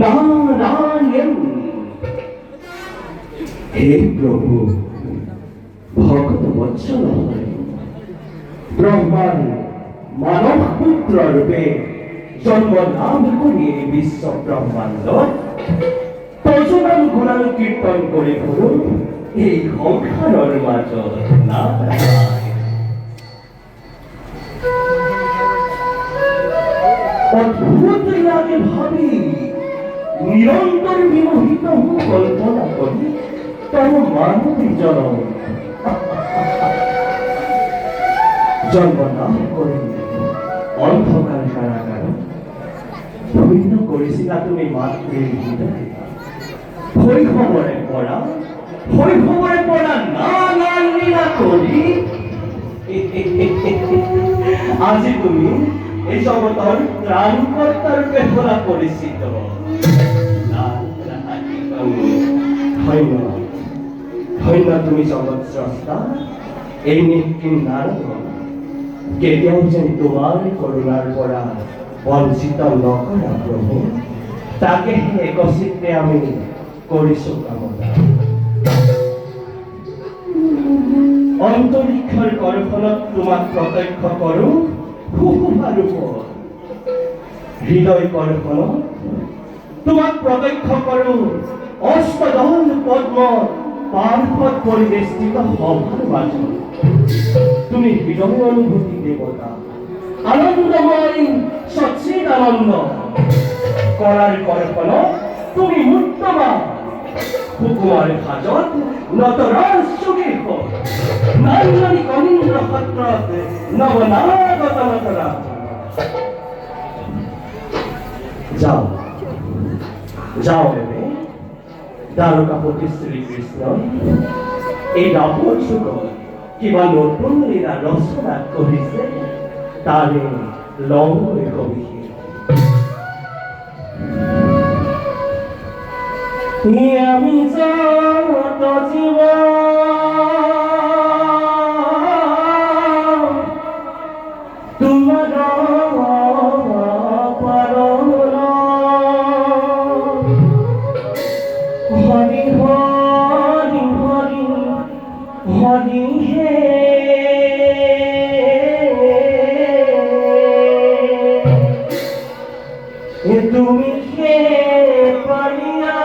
নারায়ণ। হে প্রভু, ভক্ত বৎসল ব্রহ্মার মানব পুত্র রূপে জন্ম লাভ করিয়ে বিশ্ব ব্রহ্মাণ্ড তজনাম গুণান কীর্তন করে হল এই সংসারের মাঝ নারায়ণ। অদ্ভুত লাগে ভাবি, নিরন্তর বিমোহিত কল্পনা করি তব মানব জনম। জন্ম লাভ করে অন্ধকার কারাগার ধন্য করেছিলা তুমি মাতৃর হৃদয়। শৈশবরে পড়া না লীলা করি আজি তুমি এই জগতর ত্রাণকর্তার বেদনা পরিচিত। ধন্য ধন্য তুমি জগৎ স্রষ্টা, এই নিক্ষিণ নারায়ণ। কেতিয়াও যেন তোমার করুণার পৰা বঞ্চিত নকৰা প্ৰভু, তাকে একচিত্তে আমি কৰিছো কামনা। অন্তৰীক্ষৰ কৰখনত তোমাক প্ৰত্যক্ষ কৰোঁ সুশোভা ৰূপত। হৃদয় কৰখনত তোমাক প্ৰত্যক্ষ কৰোঁ অষ্টদল পদ্ম পাৰ্শ্বত পৰিবেষ্টিত সভাৰ মাজত। তুমি হৃদয় অনুভূতি দেৱতা, আনন্দময় সচ্চিদ আনন্দ। কৰাৰ কৰখনত তুমি মূৰ্তমান, সুকুমাৰ সাজত নটৰাজ চুগীৰ নান্দনী কনীন্দ্ৰ সত্ৰত নৱনাগত নটৰাজ। যাও যাও এনে দ্বাৰকাপতি শ্ৰীকৃষ্ণ এই দাপৰ যুগত কিবা নতুন লীলা ৰচনা কৰিছে, তাৰে লয় সবিশেষ। আমি যত জীৱ তোমাৰ পাৰণ, হৰি হৰি হৰি হৰি হে তুমি হে পারিয়া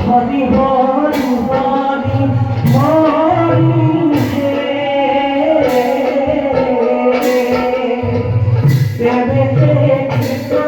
হরি হরি হরি হরি হে দেবে কৃষ্ণ